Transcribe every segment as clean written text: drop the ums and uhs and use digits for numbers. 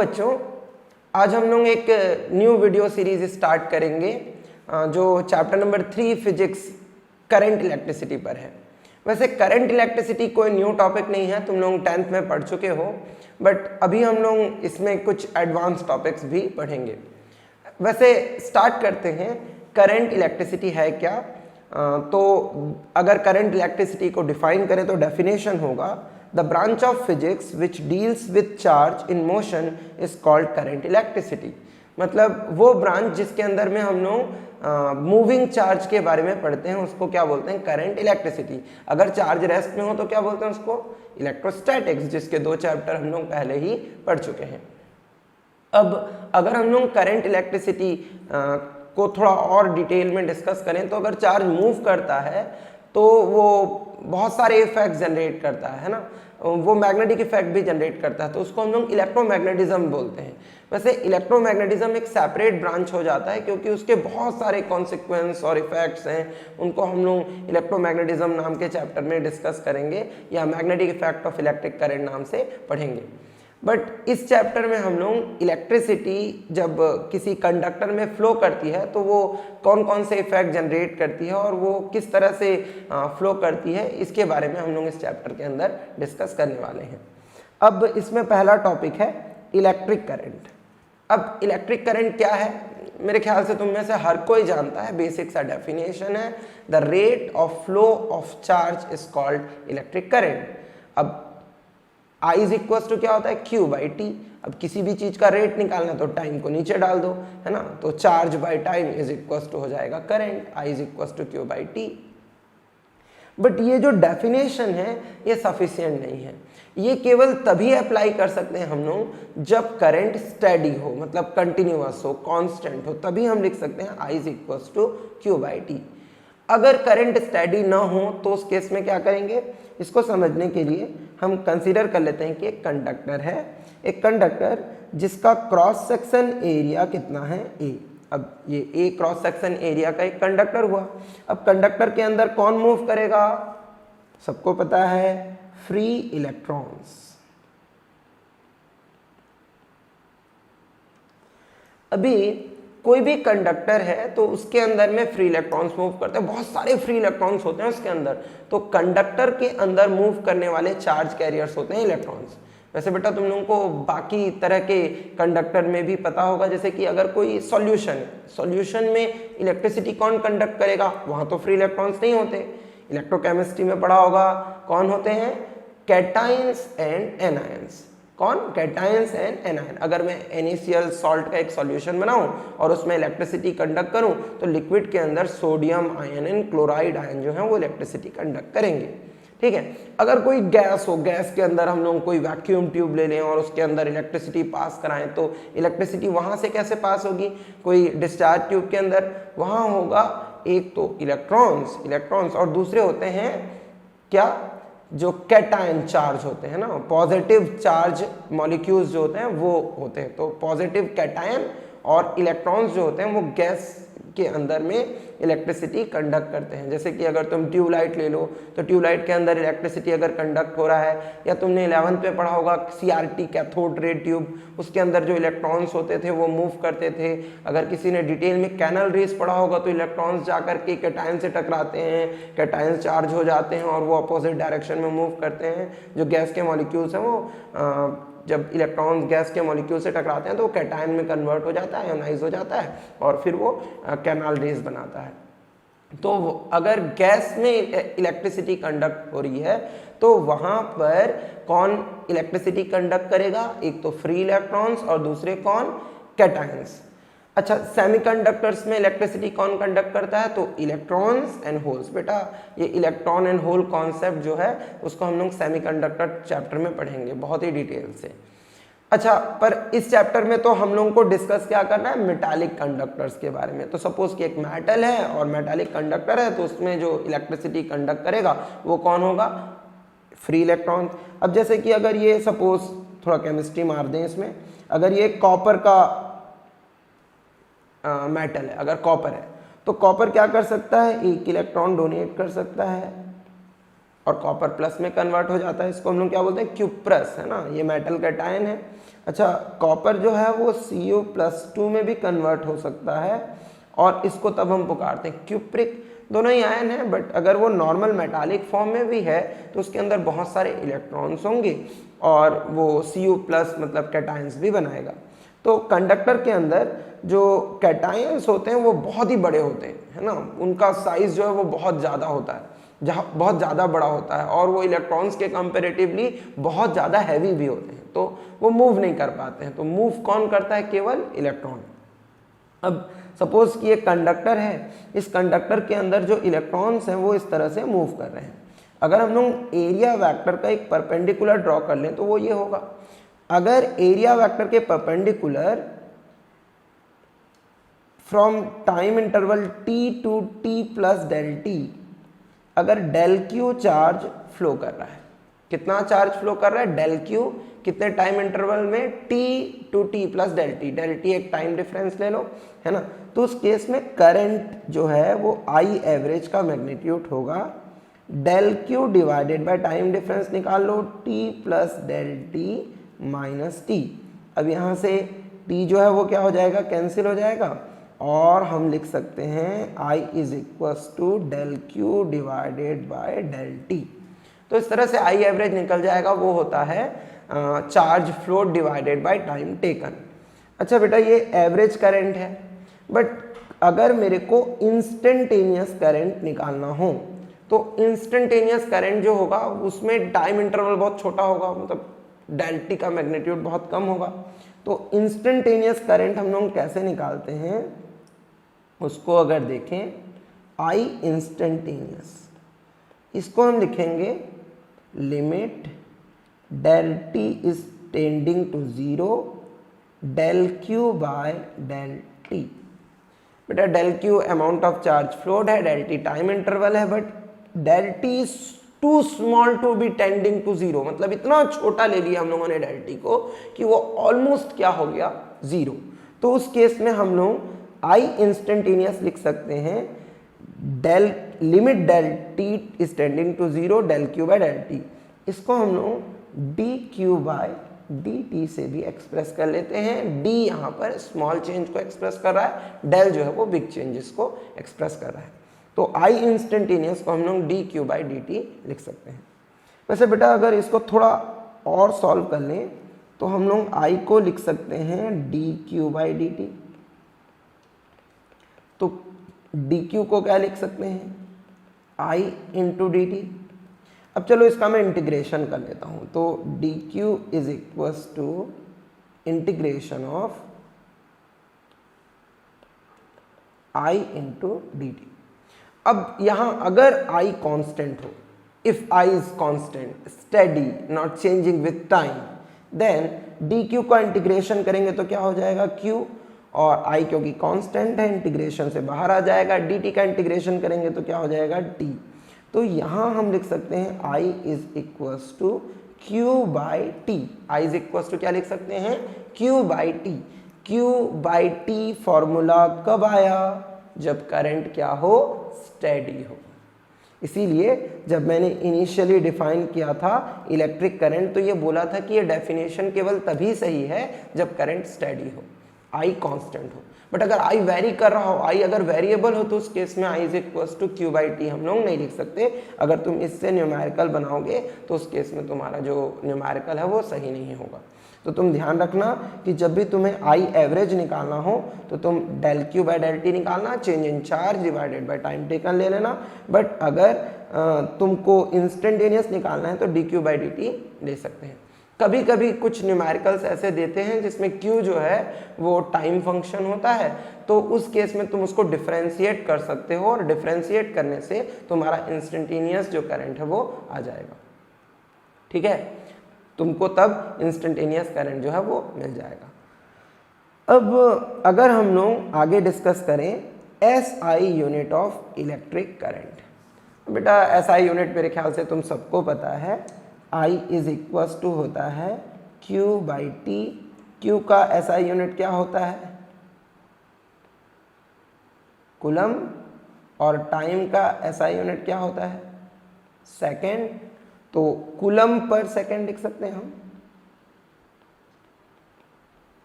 बच्चों, आज हम लोग एक न्यू वीडियो सीरीज स्टार्ट करेंगे जो chapter number 3 physics current electricity पर है। वैसे करंट इलेक्ट्रिसिटी कोई न्यू टॉपिक नहीं है, तुम लोग 10th में पढ़ चुके हो, बट अभी हम लोग इसमें कुछ एडवांस टॉपिक्स भी पढ़ेंगे। वैसे स्टार्ट करते हैं, करंट इलेक्ट्रिसिटी है क्या। तो अगर करंट इलेक्ट्रिसिटी को डिफाइन करें तो डेफिनेशन होगा The branch of physics which deals with charge in motion is called current electricity। मतलब वो ब्रांच जिसके अंदर में हम लोग मूविंग चार्ज के बारे में पढ़ते हैं उसको क्या बोलते हैं, करंट इलेक्ट्रिसिटी। अगर चार्ज रेस्ट में हो तो क्या बोलते हैं उसको, इलेक्ट्रोस्टैटिक्स, जिसके 2 चैप्टर हम लोग पहले ही पढ़ चुके हैं। अब अगर हम लोग करंट इलेक्ट्रिसिटी को थोड़ा और डिटेल में डिस्कस करें तो अगर चार्ज मूव करता है तो वो बहुत सारे इफेक्ट जनरेट करता है ना, वो मैग्नेटिक इफेक्ट भी जनरेट करता है, तो उसको हम लोग इलेक्ट्रोमैग्नेटिज्म बोलते हैं। वैसे इलेक्ट्रोमैग्नेटिज्म एक सेपरेट ब्रांच हो जाता है क्योंकि उसके बहुत सारे कॉन्सिक्वेंस और इफेक्ट्स हैं, उनको हम लोग इलेक्ट्रोमैग्नेटिज्म नाम के चैप्टर में डिस्कस करेंगे या magnetic effect of electric current नाम से पढ़ेंगे। बट इस चैप्टर में हम लोग इलेक्ट्रिसिटी जब किसी कंडक्टर में फ्लो करती है तो वो कौन कौन से इफेक्ट जनरेट करती है और वो किस तरह से फ्लो करती है, इसके बारे में हम लोग इस चैप्टर के अंदर डिस्कस करने वाले हैं। अब इसमें पहला टॉपिक है इलेक्ट्रिक करंट। अब इलेक्ट्रिक करंट क्या है, मेरे ख्याल से तुम में से हर कोई जानता है, बेसिक सा डेफिनेशन है, the rate of flow of charge is called electric current. अब I इज इक्वल टू क्या होता है, Q बाई टी। अब किसी भी चीज का रेट निकालना तो टाइम को नीचे डाल दो, है ना, तो charge by time is equal to हो जाएगा current, I is equal to Q by T. But ये जो डेफिनेशन है ये सफिशिएंट नहीं है, ये केवल तभी अप्लाई कर सकते हैं हम लोग जब करंट स्टेडी हो, मतलब कंटिन्यूअस हो, कांस्टेंट हो, तभी हम लिख सकते हैं I is equal to Q by T. अगर करंट स्टेडी ना हो तो उस केस में क्या करेंगे, इसको समझने के लिए हम कंसीडर कर लेते हैं कि एक कंडक्टर है, एक कंडक्टर जिसका क्रॉस सेक्शन एरिया कितना है, A। अब ये A क्रॉस सेक्शन एरिया का एक कंडक्टर हुआ। अब कंडक्टर के अंदर कौन मूव करेगा, सबको पता है, फ्री इलेक्ट्रॉन्स। अभी कोई भी कंडक्टर है तो उसके अंदर में फ्री इलेक्ट्रॉन्स मूव करते हैं, बहुत सारे फ्री इलेक्ट्रॉन्स होते हैं उसके अंदर। तो कंडक्टर के अंदर मूव करने वाले चार्ज कैरियर्स होते हैं इलेक्ट्रॉन्स। वैसे बेटा तुम लोगों को बाकी तरह के कंडक्टर में भी पता होगा, जैसे कि अगर कोई सॉल्यूशन है, सॉल्यूशन में इलेक्ट्रिसिटी कौन कंडक्ट करेगा, वहां तो फ्री इलेक्ट्रॉन्स नहीं होते। इलेक्ट्रोकेमिस्ट्री में पढ़ा होगा कौन होते हैं, कैटायंस एंड एनायंस। कौन, कैटायंस एंड एनायन। अगर मैं NaCl सॉल्ट का एक सॉल्यूशन बनाऊं और उसमें इलेक्ट्रिसिटी कंडक्ट करूं तो लिक्विड के अंदर sodium ion and chloride ion जो है वो इलेक्ट्रिसिटी कंडक्ट करेंगे, ठीक है। अगर कोई गैस हो, गैस के अंदर हम लोग कोई वैक्यूम ट्यूब ले लें और उसके अंदर इलेक्ट्रिसिटी पास कराएं तो इलेक्ट्रिसिटी वहां से कैसे पास होगी, कोई डिस्चार्ज ट्यूब के अंदर, वहां होगा एक तो इलेक्ट्रॉन्स और दूसरे होते हैं क्या, जो कैटायन चार्ज होते हैं ना, पॉजिटिव चार्ज मॉलिक्यूल्स जो होते हैं वो होते हैं। तो पॉजिटिव कैटायन और इलेक्ट्रॉन्स जो होते हैं वो गैस के अंदर में इलेक्ट्रिसिटी कंडक्ट करते हैं। जैसे कि अगर तुम ट्यूबलाइट ले लो तो ट्यूबलाइट के अंदर इलेक्ट्रिसिटी अगर कंडक्ट हो रहा है, या तुमने 11th में पढ़ा होगा CRT कैथोड रे ट्यूब, उसके अंदर जो इलेक्ट्रॉन्स होते थे वो मूव करते थे। अगर किसी ने डिटेल में कैनल रेस पढ़ा होगा तो इलेक्ट्रॉन्स जाकर के कैटायन से टकराते हैं, कैटायन चार्ज हो जाते हैं और वो अपोजिट डायरेक्शन में मूव करते हैं। जो गैस के मॉलिक्यूल्स हैं वो जब इलेक्ट्रॉन्स गैस के मॉलिक्यूल से टकराते हैं तो कैटायन में कन्वर्ट हो जाता है, आयोनाइज हो जाता है और फिर वो कैनाल रेस बनाता है। तो अगर गैस में इलेक्ट्रिसिटी कंडक्ट हो रही है तो वहां पर कौन इलेक्ट्रिसिटी कंडक्ट करेगा, एक तो फ्री इलेक्ट्रॉन्स और दूसरे कौन, कैटायंस। अच्छा, सेमीकंडक्टर्स में इलेक्ट्रिसिटी कौन कंडक्ट करता है, तो इलेक्ट्रॉन्स एंड होल्स। बेटा ये इलेक्ट्रॉन एंड होल कॉन्सेप्ट जो है उसको हम लोग सेमीकंडक्टर चैप्टर में पढ़ेंगे बहुत ही डिटेल से। अच्छा, पर इस चैप्टर में तो हम लोगों को डिस्कस क्या करना है, मेटालिक कंडक्टर्स के बारे में। तो सपोज कि एक मेटल है और मेटालिक कंडक्टर है तो उसमें जो इलेक्ट्रिसिटी कंडक्ट करेगा वो कौन होगा, फ्री इलेक्ट्रॉन। अब जैसे कि अगर ये सपोज, थोड़ा केमिस्ट्री मार दें इसमें, अगर ये कॉपर का मेटल है, अगर कॉपर है तो कॉपर क्या कर सकता है, एक इलेक्ट्रॉन डोनेट कर सकता है और कॉपर प्लस में कन्वर्ट हो जाता है। इसको हम लोग क्या बोलते हैं, क्यूप्रस, है ना, ये मेटल कैटायन है। अच्छा, कॉपर जो है वो Cu+2 में भी कन्वर्ट हो सकता है और इसको तब हम पुकारते हैं क्यूप्रिक। दोनों ही आयन है, बट अगर वो नॉर्मल मेटालिक फॉर्म में भी है तो उसके अंदर बहुत सारे इलेक्ट्रॉन्स होंगे और वो Cu+ मतलब कैटायंस भी बनाएगा। तो कंडक्टर के अंदर जो कैटायंस होते हैं वो बहुत ही बड़े होते हैं, है ना, उनका साइज जो है वो बहुत ज़्यादा होता है, जहाँ बहुत ज़्यादा बड़ा होता है, और वो इलेक्ट्रॉन्स के कंपेरेटिवली बहुत ज़्यादा हैवी भी होते हैं, तो वो मूव नहीं कर पाते हैं। तो मूव कौन करता है? केवल इलेक्ट्रॉन। अब सपोज कि एक कंडक्टर है, इस कंडक्टर के अंदर जो इलेक्ट्रॉन्स हैं वो इस तरह से मूव कर रहे हैं। अगर हम लोग एरिया वेक्टर का एक परपेंडिकुलर ड्रॉ कर लें तो वो ये होगा। अगर एरिया वेक्टर के perpendicular from time interval t to t plus del T, अगर डेल क्यू चार्ज फ्लो कर रहा है, कितना चार्ज फ्लो कर रहा है? डेल क्यू, कितने टाइम इंटरवल में? t to t plus del T एक टाइम डिफरेंस ले लो, है ना। तो उस केस में करंट जो है वो आई एवरेज का मैग्नीट्यूड होगा del Q divided by time difference निकाल लो, t plus del T minus T. अब यहाँ से t जो है वो क्या हो जाएगा? कैंसिल हो जाएगा, और हम लिख सकते हैं I is equals to del Q divided by del T. तो इस तरह से आई एवरेज निकल जाएगा, वो होता है charge flow divided by time taken. अच्छा बेटा, ये एवरेज करंट है, बट अगर मेरे को इंस्टेंटेनियस करंट निकालना हो तो इंस्टेंटेनियस करंट जो होगा उसमें टाइम इंटरवल बहुत छोटा होगा, मतलब डेल टी का मैग्नीट्यूड बहुत कम होगा। तो इंस्टेंटेनियस करंट हम लोग कैसे निकालते हैं उसको अगर देखें, आई इंस्टेंटेनियस, इसको हम लिखेंगे limit del T is tending to 0 del Q by del t. बेटा del q amount of charge flowed है, डेल टी टाइम इंटरवल है, but del T is too small to be tending to 0, मतलब इतना छोटा ले लिया हम लोगों ने डेल टी को कि वो ऑलमोस्ट क्या हो गया? 0। तो उस केस में हम लोग आई इंस्टेंटेनियस लिख सकते हैं del limit del T is tending to 0 del Q by del T. इसको हम लोग D Q by D T से भी एक्सप्रेस कर लेते हैं। डी यहाँ पर स्मॉल चेंज को एक्सप्रेस कर रहा है, डेल जो है वो बिग चेंजेस को एक्सप्रेस कर रहा है। तो आई इंस्टेंटेनियस को हम लोग D Q by D T लिख सकते हैं। वैसे बेटा अगर इसको थोड़ा और सॉल्व कर लें तो हम लोग आई को लिख सकते हैं D Q by D T. तो डी क्यू को क्या लिख सकते हैं? I into D T. अब चलो इसका मैं इंटीग्रेशन कर लेता हूँ। तो D Q is equals to integration of I into D T. अब यहाँ अगर आई कांस्टेंट हो, if I is constant steady not changing with time, then D Q का इंटीग्रेशन करेंगे तो क्या हो जाएगा? क्यू, और आई क्योंकि कांस्टेंट है इंटीग्रेशन से बाहर आ जाएगा। डी टी का इंटीग्रेशन करेंगे तो क्या हो जाएगा? टी। तो यहाँ हम लिख सकते हैं I is equals to Q by t. I is equals to क्या लिख सकते हैं? Q by t. Q by t formula कब आया? जब करंट क्या हो? स्टेडी हो। इसीलिए जब मैंने इनिशियली डिफाइन किया था इलेक्ट्रिक करंट तो ये बोला था कि ये डेफिनेशन केवल तभी सही है जब करंट स्टेडी हो, आई कांस्टेंट हो। बट अगर आई वेरी कर रहा हो, आई अगर वेरिएबल हो, तो उस केस में I is equals to Q by t हम लोग नहीं लिख सकते। अगर तुम इससे न्यूमेरिकल बनाओगे तो उस केस में तुम्हारा जो न्यूमेरिकल है वो सही नहीं होगा। तो तुम ध्यान रखना कि जब भी तुम्हें आई एवरेज निकालना हो तो तुम del Q by del t निकालना, change in charge divided by time taken ले लेना। बट अगर तुमको इंस्टेंटेनियस निकालना है तो D Q by D t ले सकते हैं। कभी कभी कुछ न्यूमेरिकल्स ऐसे देते हैं जिसमें q जो है वो टाइम फंक्शन होता है, तो उस केस में तुम उसको डिफरेंशिएट कर सकते हो और डिफरेंशिएट करने से तुम्हारा इंस्टेंटेनियस जो करंट है वो आ जाएगा। ठीक है, तुमको तब इंस्टेंटेनियस करंट जो है वो मिल जाएगा। अब अगर हम लोग आगे डिस्कस करें SI unit of electric current. बेटा SI यूनिट मेरे ख्याल से तुम सबको पता है, I इज इक्वल्स टू होता है Q बाई टी। Q का SI यूनिट क्या होता है? कूलम, और टाइम का SI यूनिट क्या होता है? सेकेंड। तो कूलम पर सेकेंड लिख सकते हैं हम।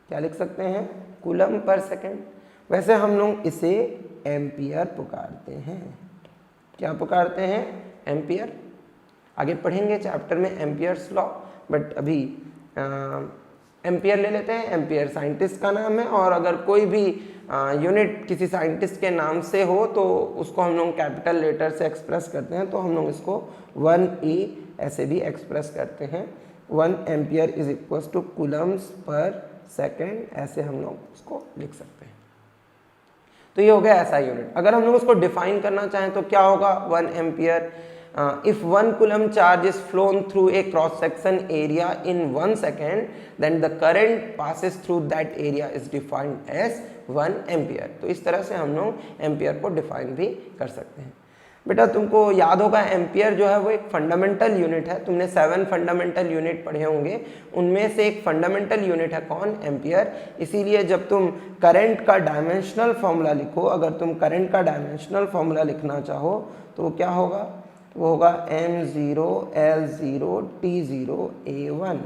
क्या लिख सकते हैं, कूलम पर सेकेंड। वैसे हम लोग इसे एम्पियर पुकारते हैं, क्या पुकारते हैं, एम्पियर। आगे पढ़ेंगे चैप्टर में एम्पियर्स लॉ, बट अभी एम्पियर ले लेते हैं। एम्पियर साइंटिस्ट का नाम है, और अगर कोई भी यूनिट किसी साइंटिस्ट के नाम से हो तो उसको हम लोग कैपिटल लेटर से एक्सप्रेस करते हैं, तो हम लोग इसको 1E ऐसे भी एक्सप्रेस करते हैं। 1 ampere is equal to coulombs per second, ऐसे हम लोग उसको लिख सकते हैं। तो ये हो गया ऐसा यूनिट। अगर हम लोग उसको डिफाइन करना चाहें तो क्या होगा, 1 ampere if 1 coulomb charge is flown through a cross section area in 1 second, then the current passes through that area is defined as 1 ampere। तो इस तरह से हम लोग एम्पियर को डिफाइन भी कर सकते हैं। बेटा तुमको याद होगा एम्पियर जो है वो एक फंडामेंटल यूनिट है। तुमने 7 फंडामेंटल यूनिट पढ़े होंगे, उनमें से एक फंडामेंटल यूनिट है कौन, एम्पियर। इसीलिए जब तुम करंट का डायमेंशनल फॉर्मूला लिखो, अगर तुम करंट का डायमेंशनल फॉर्मूला लिखना चाहो तो क्या होगा, वो होगा M0 L0 T0 A1,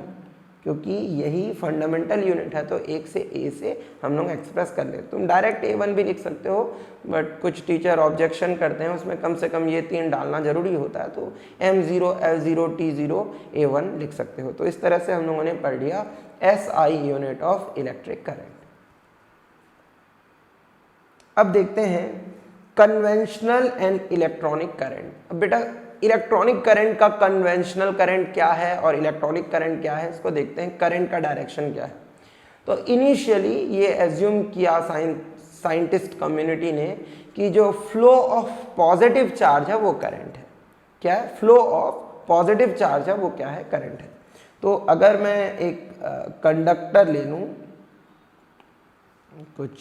क्योंकि यही फंडामेंटल यूनिट है। तो एक से A से हम लोग एक्सप्रेस कर लेते। तुम डायरेक्ट A1 भी लिख सकते हो, बट कुछ टीचर ऑब्जेक्शन करते हैं, उसमें कम से कम ये 3 डालना जरूरी होता है। तो M0 L0 T0 A1 लिख सकते हो। तो इस तरह से हम लोगों ने पढ़ लिया SI unit of electric current. अब देखते हैं कन्वेंशनल एंड इलेक्ट्रॉनिक करंट। अब बेटा इलेक्ट्रॉनिक करंट का कन्वेंशनल करंट क्या है और इलेक्ट्रॉनिक करंट क्या है, इसको देखते हैं। करंट का डायरेक्शन क्या है, तो इनिशियली ये एज्यूम किया साइंटिस्ट कम्युनिटी ने कि जो फ्लो ऑफ पॉजिटिव चार्ज है वो करंट है। क्या है, फ्लो ऑफ पॉजिटिव चार्ज है वो क्या है, करंट है। तो अगर मैं एक कंडक्टर ले लूं, कुछ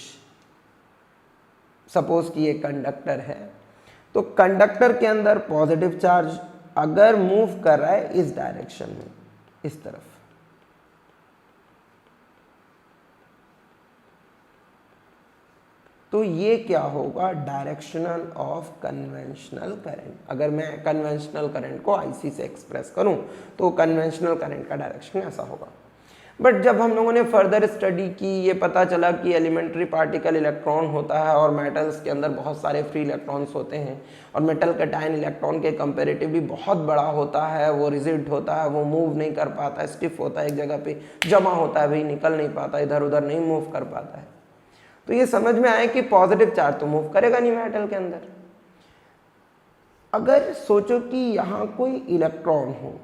सपोज कि ये कंडक्टर है, तो कंडक्टर के अंदर पॉजिटिव चार्ज अगर मूव कर रहा है इस डायरेक्शन में, इस तरफ, तो ये क्या होगा, डायरेक्शनल ऑफ कन्वेंशनल करंट। अगर मैं कन्वेंशनल करंट को IC से एक्सप्रेस करूं तो कन्वेंशनल करंट का डायरेक्शन ऐसा होगा। बट जब हम लोगों ने फर्दर स्टडी की, ये पता चला कि एलिमेंट्री पार्टिकल इलेक्ट्रॉन होता है और मेटल्स के अंदर बहुत सारे फ्री इलेक्ट्रॉन्स होते हैं, और मेटल का टाइन इलेक्ट्रॉन के कंपेरेटिवली बहुत बड़ा होता है, वो रिजिड होता है, वो मूव नहीं कर पाता, स्टिफ होता है, एक जगह पे जमा होता है, भाई निकल नहीं पाता, इधर उधर नहीं मूव कर पाता है। तो ये समझ में आया कि पॉजिटिव चार्ज तो मूव करेगा नहीं मेटल के अंदर। अगर सोचो कि यहाँ कोई इलेक्ट्रॉन हो,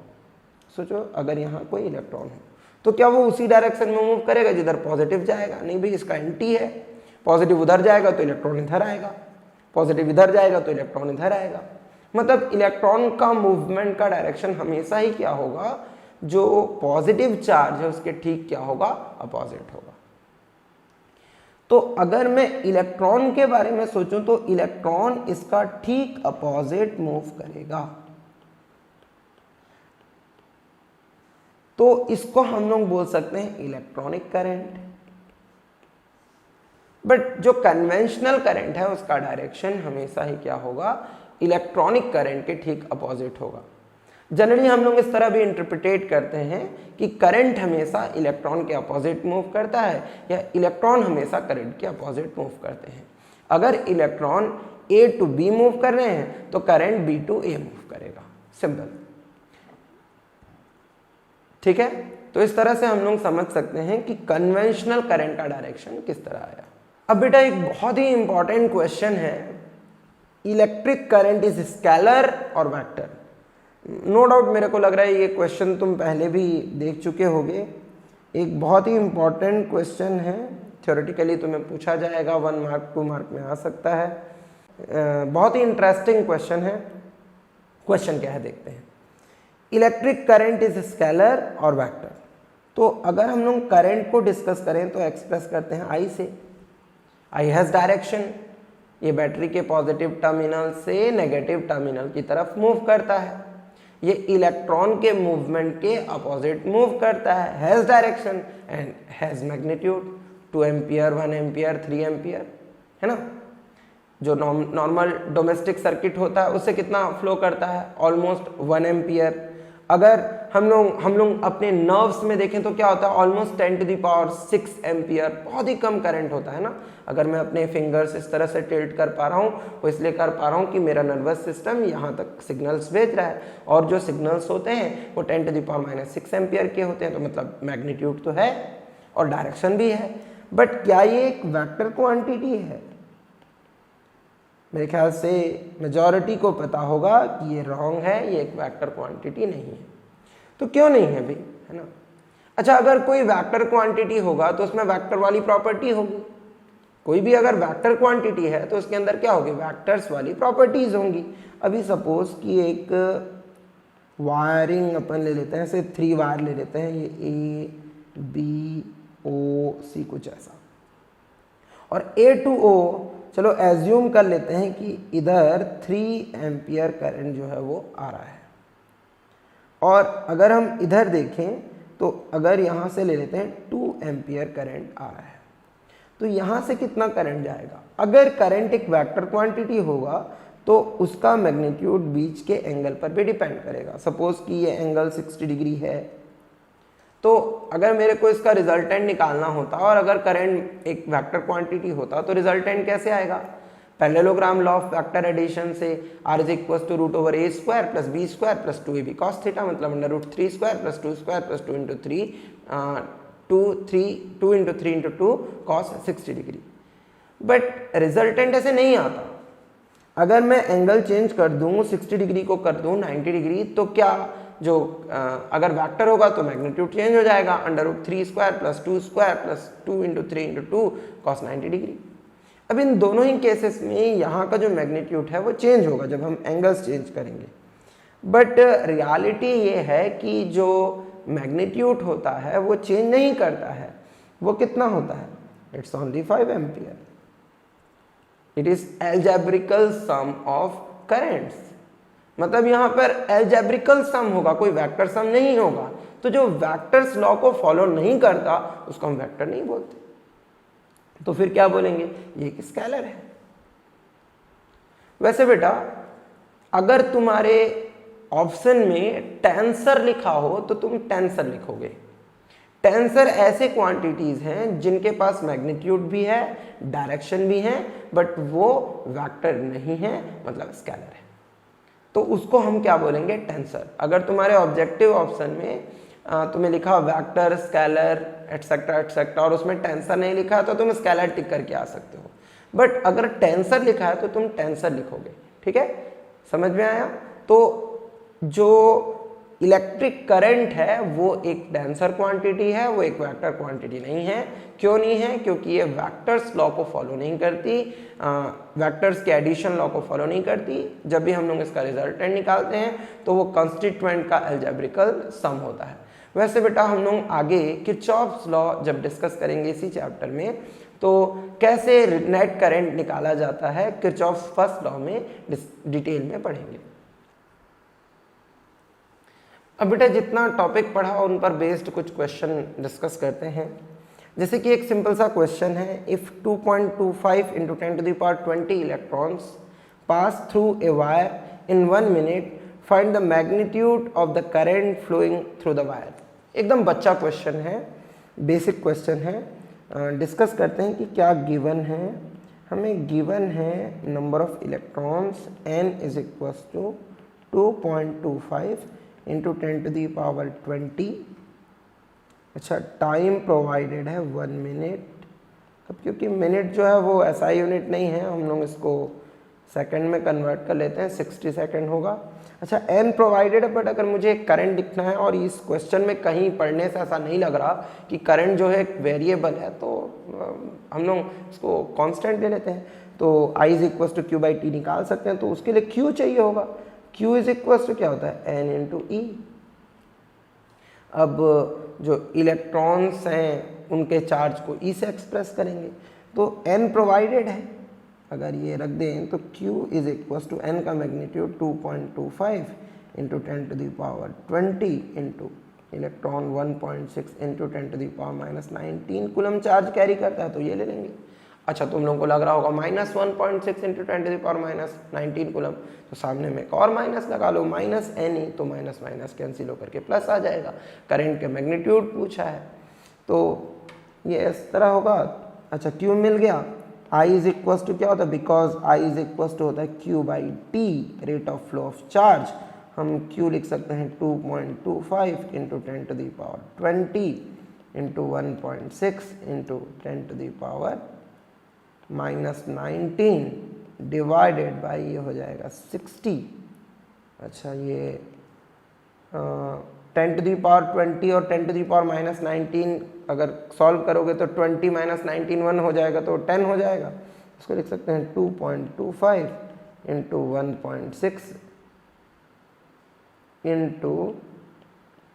सोचो अगर यहाँ कोई इलेक्ट्रॉन हो, तो क्या वो उसी डायरेक्शन में मूव करेगा जिधर पॉजिटिव जाएगा? नहीं भाई, इसका एंटी है। पॉजिटिव उधर जाएगा तो इलेक्ट्रॉन इधर आएगा, पॉजिटिव इधर जाएगा तो इलेक्ट्रॉन इधर आएगा। मतलब इलेक्ट्रॉन का मूवमेंट का डायरेक्शन हमेशा ही क्या होगा, जो पॉजिटिव चार्ज है उसके ठीक क्या होगा, अपोजिट होगा। तो अगर मैं इलेक्ट्रॉन के बारे में सोचूं तो इलेक्ट्रॉन इसका ठीक अपोजिट मूव करेगा। तो इसको हम लोग बोल सकते हैं इलेक्ट्रॉनिक करंट। बट जो कन्वेंशनल करंट है उसका डायरेक्शन हमेशा ही क्या होगा, इलेक्ट्रॉनिक करंट के ठीक अपोजिट होगा। जनरली हम लोग इस तरह भी इंटरप्रिटेट करते हैं कि करंट हमेशा इलेक्ट्रॉन के अपोजिट मूव करता है, या इलेक्ट्रॉन हमेशा करंट के अपोजिट मूव करते हैं। अगर electron A to B move कर रहे हैं तो current B to A move करेगा, सिंपल। ठीक है, तो इस तरह से हम लोग समझ सकते हैं कि कन्वेंशनल करंट का डायरेक्शन किस तरह आया। अब बेटा एक बहुत ही इंपॉर्टेंट क्वेश्चन है, इलेक्ट्रिक करंट इज स्केलर और वेक्टर। नो डाउट मेरे को लग रहा है ये क्वेश्चन तुम पहले भी देख चुके होगे। एक बहुत ही इंपॉर्टेंट क्वेश्चन है, थ्योरेटिकली तुम्हें पूछा जाएगा, 1 मार्क 2 मार्क में आ सकता है। बहुत ही इंटरेस्टिंग क्वेश्चन है। क्वेश्चन क्या है देखते हैं। इलेक्ट्रिक करंट इज स्केलर और वेक्टर। तो अगर हम लोग करंट को डिस्कस करें तो एक्सप्रेस करते हैं I से। I हैज डायरेक्शन, ये बैटरी के पॉजिटिव टर्मिनल से नेगेटिव टर्मिनल की तरफ मूव करता है। ये इलेक्ट्रॉन के मूवमेंट के अपोजिट मूव करता है, has direction and has magnitude. 2 ampere, 1 ampere, 3 ampere, है ना। जो नॉर्मल डोमेस्टिक सर्किट होता है उससे कितना फ्लो करता है, ऑलमोस्ट 1 एम्पियर। अगर हम लोग अपने नर्व्स में देखें तो क्या होता है, ऑलमोस्ट 10⁶ एम्पियर, बहुत ही कम करंट होता है ना। अगर मैं अपने फिंगर्स इस तरह से टिल्ट कर पा रहा हूँ, वो इसलिए कर पा रहा हूँ कि मेरा नर्वस सिस्टम यहाँ तक सिग्नल्स भेज रहा है, और जो सिग्नल्स होते हैं वो 10⁻⁻⁶ एम्पियर के होते हैं, तो मतलब मैग्नीट्यूड तो है और डायरेक्शन भी है। बट क्या ये एक वेक्टर क्वांटिटी है? मेरे ख्याल से मेजॉरिटी को पता होगा कि ये रॉन्ग है, ये एक वेक्टर क्वांटिटी नहीं है। तो क्यों नहीं है भाई, है ना। अच्छा, अगर कोई वेक्टर क्वांटिटी होगा तो उसमें वेक्टर वाली प्रॉपर्टी होगी। कोई भी अगर वेक्टर क्वांटिटी है तो उसके अंदर क्या होगी, वेक्टर्स वाली प्रॉपर्टीज होंगी। अभी सपोज कि एक वायरिंग अपन ले लेते हैं, ऐसे 3 वायर ले लेते हैं, ये A, B, O, C कुछ ऐसा, और A to O चलो एज्यूम कर लेते हैं कि इधर 3 एम्पियर करंट जो है वो आ रहा है। और अगर हम इधर देखें तो अगर यहाँ से ले लेते हैं 2 एम्पियर करंट आ रहा है, तो यहाँ से कितना करंट जाएगा? अगर करंट एक वेक्टर क्वांटिटी होगा तो उसका मैग्नीट्यूड बीच के एंगल पर भी डिपेंड करेगा। सपोज कि ये एंगल 60 डिग्री है, तो अगर मेरे को इसका रिजल्टेंट निकालना होता और अगर करंट एक वेक्टर क्वांटिटी होता तो रिजल्टेंट कैसे आएगा? Parallelogram law of vector addition से R = √a² + b² + 2ab cos theta, मतलब √3² + 2² + 2 × 3 2 × 3 × 2 cos 60 डिग्री। बट रिजल्टेंट ऐसे नहीं आता। अगर मैं एंगल चेंज कर दूं, 60 डिग्री को कर दूं 90 डिग्री, तो क्या जो अगर वेक्टर होगा तो मैग्नीट्यूड चेंज हो जाएगा, √3² + 2² + 2 × 3 × 2 cos 90 डिग्री। अब इन दोनों ही केसेस में यहाँ का जो मैग्नीट्यूड है वो चेंज होगा जब हम एंगल्स चेंज करेंगे। बट रियलिटी ये है कि जो मैग्नीट्यूड होता है वो चेंज नहीं करता है। वो कितना होता है? It's only 5 ampere. It is algebraical sum of currents, मतलब यहाँ पर एल्जेब्रिकल सम होगा, कोई वेक्टर सम नहीं होगा। तो जो वेक्टर्स लॉ को फॉलो नहीं करता उसको हम वेक्टर नहीं बोलते। तो फिर क्या बोलेंगे? ये एक स्केलर है। वैसे बेटा अगर तुम्हारे ऑप्शन में टेंसर लिखा हो तो तुम टेंसर लिखोगे। टेंसर ऐसे क्वांटिटीज हैं जिनके पास मैग्नीट्यूड भी है, डायरेक्शन भी है, बट वो वेक्टर नहीं है, मतलब स्केलर है। तो उसको हम क्या बोलेंगे? टेंसर। अगर तुम्हारे ऑब्जेक्टिव ऑप्शन में तुम्हें लिखा वेक्टर, स्केलर एटसेट्रा एटसेट्रा और उसमें टेंसर नहीं लिखा तो तुम स्केलर टिक करके आ सकते हो। बट अगर टेंसर लिखा है तो तुम टेंसर लिखोगे। ठीक है, समझ में आया? तो जो इलेक्ट्रिक करंट है वो एक टेंसर क्वांटिटी है, वो एक वेक्टर क्वांटिटी नहीं है। क्यों नहीं है? क्योंकि ये वेक्टर्स लॉ को फॉलो नहीं करती, वेक्टर्स के एडिशन लॉ को फॉलो नहीं करती। जब भी हम लोग इसका रिजल्टेंट निकालते हैं तो वो कंस्टिट्यूएंट का एल्जेब्रिकल सम होता है। वैसे बेटा हम लोग आगे किरचॉफ्स लॉ जब डिस्कस करेंगे इसी चैप्टर में, तो कैसे नेट करंट निकाला जाता है किरचॉफ्स फर्स्ट लॉ में डिटेल में पढ़ेंगे। अब बेटा जितना टॉपिक पढ़ा उन पर बेस्ड कुछ क्वेश्चन डिस्कस करते हैं। जैसे कि एक सिंपल सा क्वेश्चन है, if 2.25 × 10⁻20 electrons pass through a wire in 1 minute, find the magnitude of the current flowing through the wire. एकदम बच्चा क्वेश्चन है, बेसिक क्वेश्चन है। डिस्कस करते हैं कि क्या गिवन है। हमें गिवन है नंबर ऑफ इलेक्ट्रॉन्स n = 2.25 × 10⁻20। अच्छा, टाइम प्रोवाइडेड है 1 मिनट। अब क्योंकि मिनट जो है वो ऐसा यूनिट नहीं है, हम लोग इसको सेकंड में कन्वर्ट कर लेते हैं, 60 सेकंड होगा। अच्छा, n प्रोवाइडेड है, बट अगर मुझे करंट दिखना है और इस क्वेश्चन में कहीं पढ़ने से ऐसा नहीं लग रहा कि करंट जो है एक वेरिएबल है, तो हम लोग इसको कांस्टेंट ले लेते हैं। तो I = Q/T निकाल सकते हैं, तो उसके लिए Q चाहिए होगा। Q = क्या होता है? N × E। अब जो इलेक्ट्रॉन्स हैं उनके चार्ज को E से एक्सप्रेस करेंगे, तो n प्रोवाइडेड है, अगर ये रख दें तो Q = n का magnitude 2.25 × 10⁻20 into electron 1.6 × 10⁻19 coulomb charge carry करता है, तो ये ले लेंगे। अच्छा तुम लोगों को लग रहा होगा -1.6 इंटू 10⁻⁻19 कूलम, तो सामने में एक और माइनस लगा लो, माइनस एन ही, तो माइनस माइनस कैंसिल होकर के प्लस आ जाएगा। करंट के मैग्नीट्यूड पूछा है तो ये इस तरह होगा। अच्छा क्यू मिल गया, आई इज इक्वल टू क्या होता है, because I is equal to होता है Q by T, rate of flow of charge. हम क्यू लिख सकते हैं 2.25 into 10⁻20 into 1.6 into 10⁻⁻19 divided by ये हो जाएगा 60। अच्छा ये 10⁻20 और 10⁻⁻19 अगर सॉल्व करोगे तो 20 - 19 1 हो जाएगा तो 10 हो जाएगा। इसको लिख सकते हैं 2.25 इंटू 1.6 इंटू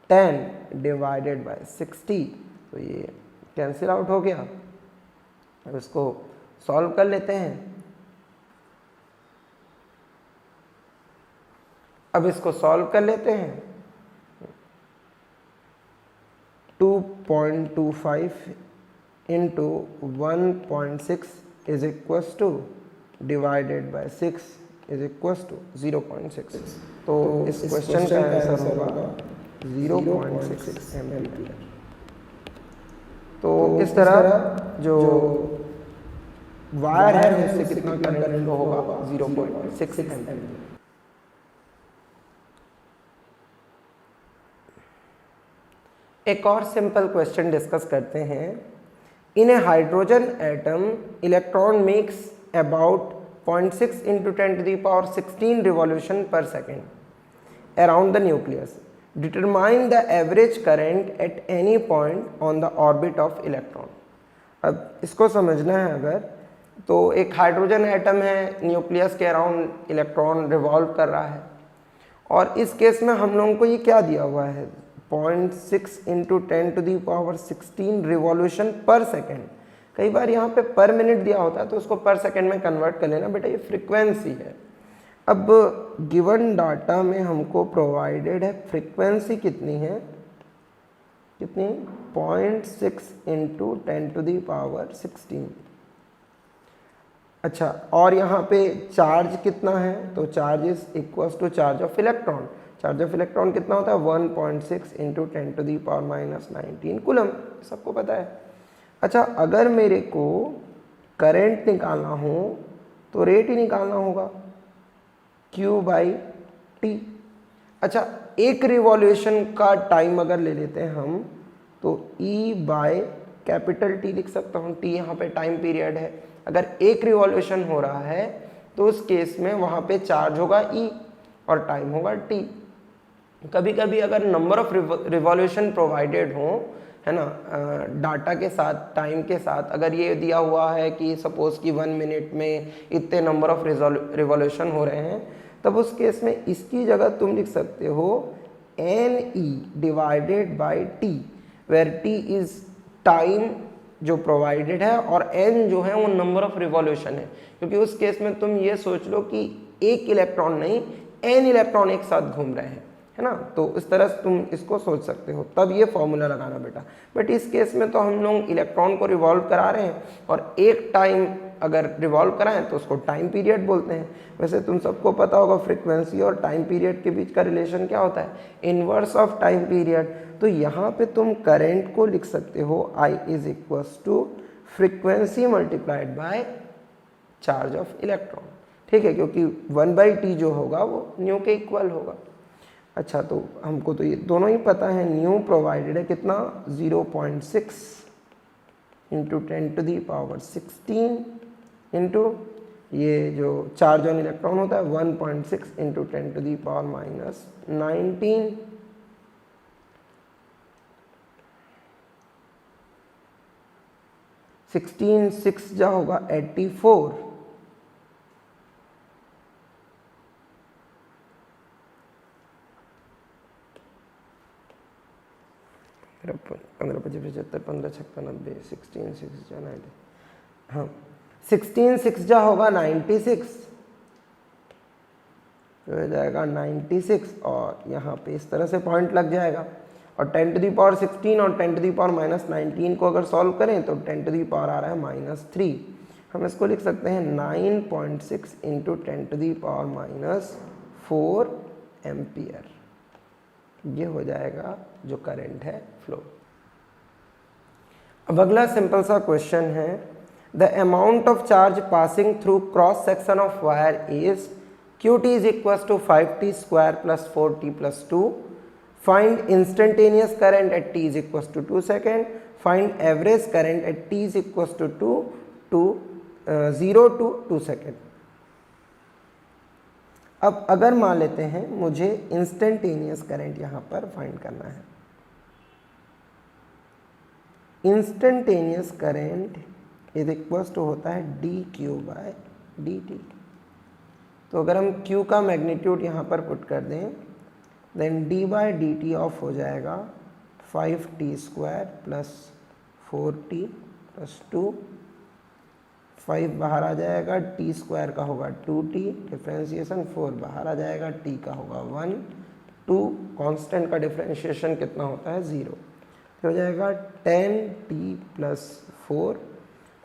10 डिवाइडेड बाय 60, तो ये कैंसिल आउट हो गया। अब इसको सॉल्व कर लेते हैं। अब इसको सॉल्व कर लेते हैं। 2.25 into 1.6 is equal to divided by 6 is equal to 0.6। तो इस क्वेश्चन का आंसर होगा 0.6 एम्पीयर। तो इस तरह जो वायर है उससे कितना करंट होगा 0.6 एम्पीयर। एक और सिंपल क्वेश्चन डिस्कस करते हैं। In a hydrogen atom electron makes about 0.6 into 10⁻16 revolution per second around the nucleus. Determine the average current at any point on the orbit of electron. अब इसको समझना है अगर, तो एक हाइड्रोजन एटम है, न्यूक्लियस के अराउंड इलेक्ट्रॉन रिवॉल्व कर रहा है, और इस केस में हम लोगों को ये क्या दिया हुआ है 0.6 इंटू 10⁻16 रिवॉल्यूशन पर सेकेंड। कई बार यहाँ पे पर मिनट दिया होता है तो उसको पर सेकेंड में कन्वर्ट कर लेना, बेटा ये फ्रीक्वेंसी है। अब गिवन डाटा में हमको प्रोवाइडेड है फ्रीक्वेंसी कितनी है, कितनी 0.6 इंटू 10⁻16। अच्छा और यहाँ पे चार्ज कितना है, तो charge is equal to charge of electron. Charge of electron कितना होता है 1.6 इंटू 10⁻⁻19 कूलम, सबको पता है। अच्छा अगर मेरे को करंट निकालना हो तो रेट ही निकालना होगा Q बाई टी। अच्छा एक रिवॉल्यूशन का टाइम अगर ले लेते हैं हम तो E बाय कैपिटल T लिख सकता हूँ। T यहाँ पे टाइम पीरियड है। अगर एक रिवॉल्यूशन हो रहा है तो उस केस में वहाँ पे चार्ज होगा E और टाइम होगा T। कभी कभी अगर नंबर ऑफ रिवॉल्यूशन प्रोवाइडेड हो, है ना, डाटा के साथ, टाइम के साथ, अगर ये दिया हुआ है कि सपोज कि 1 मिनट में इतने नंबर ऑफ रिवॉल्यूशन हो रहे हैं, तब उस केस में इसकी जगह तुम लिख सकते हो NE divided by T, where T is time जो प्रोवाइडेड है और N जो है वो नंबर ऑफ रिवॉल्यूशन है। क्योंकि उस केस में तुम ये सोच लो कि एक इलेक्ट्रॉन नहीं N इलेक्ट्रॉन एक साथ घूम रहे हैं, है ना, तो इस तरह से तुम इसको सोच सकते हो, तब ये फॉर्मूला लगाना बेटा। बट इस केस में तो हम लोग इलेक्ट्रॉन को रिवॉल्व करा रहे हैं और एक टाइम अगर रिवॉल्व कराएं तो उसको टाइम पीरियड बोलते हैं। वैसे तुम सबको पता होगा फ्रीक्वेंसी और टाइम पीरियड के बीच का रिलेशन क्या होता है, इनवर्स ऑफ टाइम पीरियड। तो यहाँ पे तुम करंट को लिख सकते हो I is equal to frequency multiplied by charge of electron, ठीक है, क्योंकि 1/T जो होगा वो न्यू के इक्वल होगा। अच्छा तो हमको तो ये दोनों ही पता है, न्यू प्रोवाइडेड है कितना 0.6 इंटू 10⁻16 इंटू ये जो चार्ज ऑन इलेक्ट्रॉन होता है 1.6 इंटू 10⁻⁻19। सिक्सटीन 6 जा होगा 84। पंद्रह 25 75 15 56 90 16 6 जा 90, हाँ 16 6 जा होगा 96, तो हो जाएगा 96 और यहाँ पे इस तरह से पॉइंट लग जाएगा। और 10⁻16 और 10⁻⁻19 को अगर सॉल्व करें तो 10 आ रहा है -3, हम इसको लिख सकते हैं 9.6 इंटू 10⁻⁻⁴ एम्पियर। ये हो जाएगा जो करंट है फ्लो। अब अगला सिंपल सा क्वेश्चन है, the amount of charge passing through cross section of wire is Qt is equals to 5t square plus 4t plus 2. Find instantaneous current at t is equals to 2 second. Find average current at t is equals to 0 to 2 second. अब अगर मान लेते हैं मुझे instantaneous current यहाँ पर find करना है। Instantaneous current is equals to होता है dq बाय dt। तो अगर हम q का मैग्नीट्यूड यहाँ पर पुट कर दें, then d by D T off हो जाएगा 5t square plus 4t plus 2, 5 बाहर आ जाएगा, t स्क्वायर का होगा 2t, डिफ्रेंशिएशन 4 बाहर आ जाएगा, t का होगा 1, 2 कांस्टेंट का डिफ्रेंशिएशन कितना होता है 0, तो हो जाएगा 10t प्लस 4।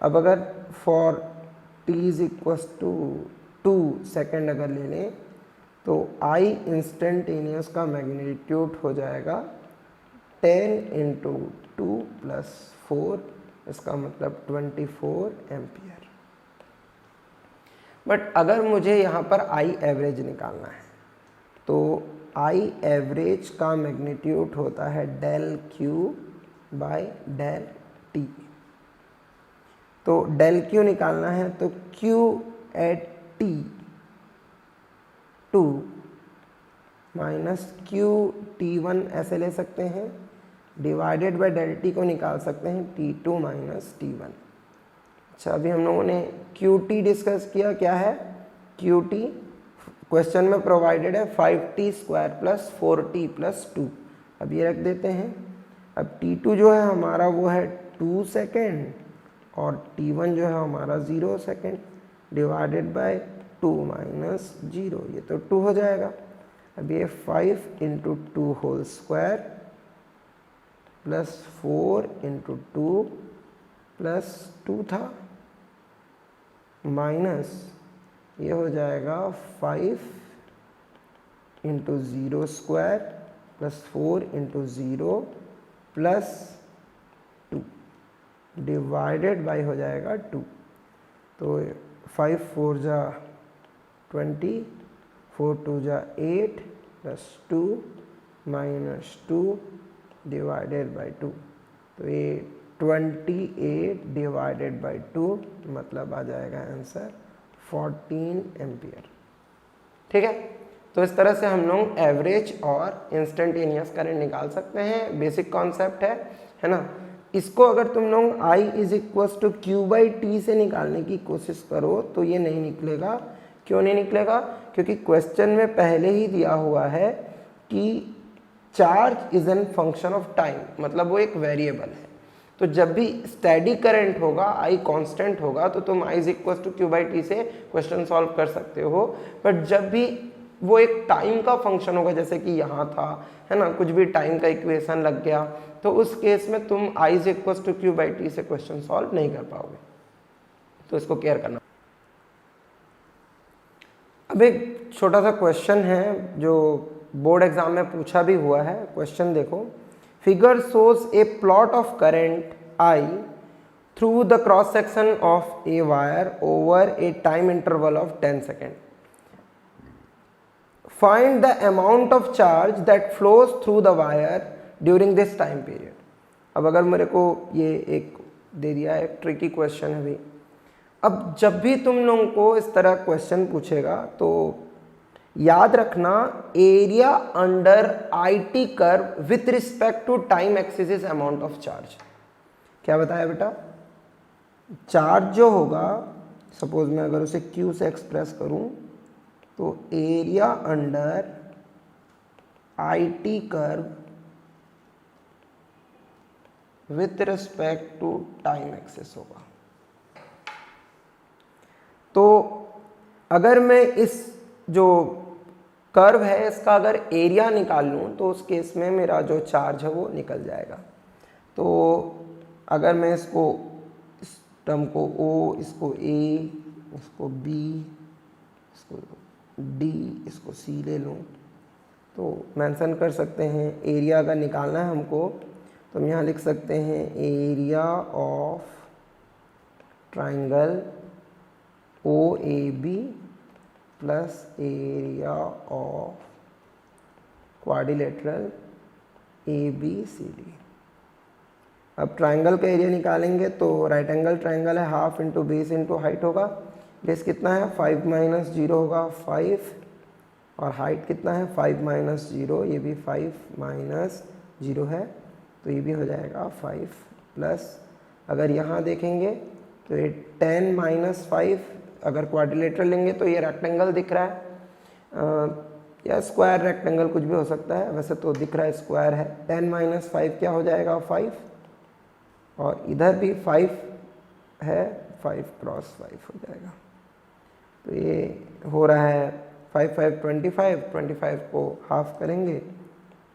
अब अगर for t is equals to 2 second अगर ले लें तो I इंस्टेंटेनियस का मैग्नीट्यूड हो जाएगा 10 इंटू 2 प्लस 4, इसका मतलब 24 एम्पियर। बट अगर मुझे यहाँ पर I एवरेज निकालना है तो I एवरेज का मैग्नीट्यूड होता है del Q by del T। तो डेल Q निकालना है तो Q at T 2 minus Q T1 ऐसे ले सकते हैं, डिवाइडेड बाय डेल T को निकाल सकते हैं T2 माइनस T1। अच्छा, अभी हम लोगों ने QT डिस्कस किया, क्या है QT, क्वेश्चन में प्रोवाइडेड है 5t square plus 4t plus 2। अब ये रख देते हैं। अब T2 जो है हमारा वो है 2 सेकेंड और T1 जो है हमारा 0 सेकेंड, डिवाइडेड बाय 2 माइनस 0, ये तो 2 हो जाएगा। अब ये 5 into 2 whole square plus 4 into 2 plus 2 था, माइनस ये हो जाएगा 5 into 0 square plus 4 into 0 plus 2, divided by हो जाएगा 2। तो 5 4 जा 20, 4 2 जा 8 प्लस 2 माइनस 2 डिवाइडेड बाय 2। तो ये 28 डिवाइडेड बाय 2 मतलब आ जाएगा आंसर 14 एम्पियर। ठीक है, तो इस तरह से हम लोग एवरेज और इंस्टेंटेनियस करंट निकाल सकते हैं। बेसिक कॉन्सेप्ट है ना। इसको अगर तुम लोग I is equals to Q by T से निकालने की कोशिश करो तो ये नहीं निकलेगा। क्यों नहीं निकलेगा? क्योंकि क्वेश्चन में पहले ही दिया हुआ है कि charge is an function of time, मतलब वो एक वेरिएबल है। तो जब भी स्टेडी करंट होगा, I कांस्टेंट होगा, तो तुम I is equals to Q by T से क्वेश्चन सॉल्व कर सकते हो। बट जब भी वो एक टाइम का फंक्शन होगा, जैसे कि यहाँ था, है ना, कुछ भी टाइम का इक्वेशन लग गया, तो उस केस में तुम I is equals to Q by T से क्वेश्चन सॉल्व नहीं कर पाओगे। तो इसको केयर करना। अब एक छोटा सा क्वेश्चन है जो बोर्ड एग्जाम में पूछा भी हुआ है। क्वेश्चन देखो, figure shows A plot of current I through the cross section of a wire over A time interval of 10 second. Find the amount of charge that flows through the wire during this time period। अब अगर मेरे को ये एक दे दिया है, tricky question है भाई। अब जब भी तुम लोगों को इस तरह क्वेश्चन पूछेगा तो याद रखना area under IT curve with respect to time axis is amount of charge. क्या बताया बेटा? चार्ज जो होगा, सपोज मैं अगर उसे Q से एक्सप्रेस करूं तो area under IT curve with respect to time axis होगा। तो अगर मैं इस जो कर्व है इसका अगर एरिया निकाल लूँ तो उस केस में मेरा जो चार्ज है वो निकल जाएगा। तो अगर मैं इसको टर्म को O, इसको A, इसको B, इसको D, इसको C ले लूँ तो मेंशन कर सकते हैं। एरिया अगर निकालना है हमको तो हम यहाँ लिख सकते हैं area of triangle OAB plus area of quadrilateral ABCD। अब ट्राइंगल का एरिया निकालेंगे तो राइट एंगल ट्राइंगल है, half into base into height होगा। बेस कितना है 5 माइनस 0 होगा 5, और हाइट कितना है 5 माइनस 0, ये भी 5 माइनस 0 है तो ये भी हो जाएगा 5 प्लस, अगर यहाँ देखेंगे तो ये 10 माइनस 5, अगर क्वाड्रिलेटरल लेंगे तो ये रेक्टेंगल दिख रहा है या स्क्वायर रेक्टेंगल कुछ भी हो सकता है, वैसे तो दिख रहा है स्क्वायर है। 10 माइनस 5 क्या हो जाएगा 5, और इधर भी 5 है, 5 क्रॉस 5 हो जाएगा। तो ये हो रहा है 5 5 25, 25 को हाफ करेंगे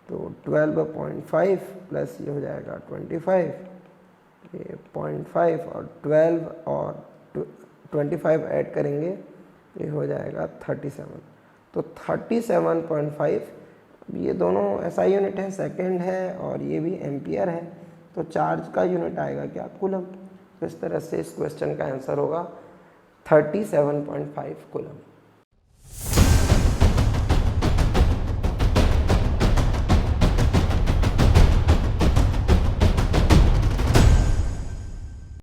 तो 12.5 प्लस ये हो जाएगा 25, ये 0.5 और 12 और 25 ऐड करेंगे ये हो जाएगा 37। तो 37.5, ये दोनों SI यूनिट है, सेकंड है और ये भी एम्पियर है, तो चार्ज का यूनिट आएगा क्या कूलम। तो इस तरह से इस क्वेश्चन का आंसर होगा 37.5 कूलम।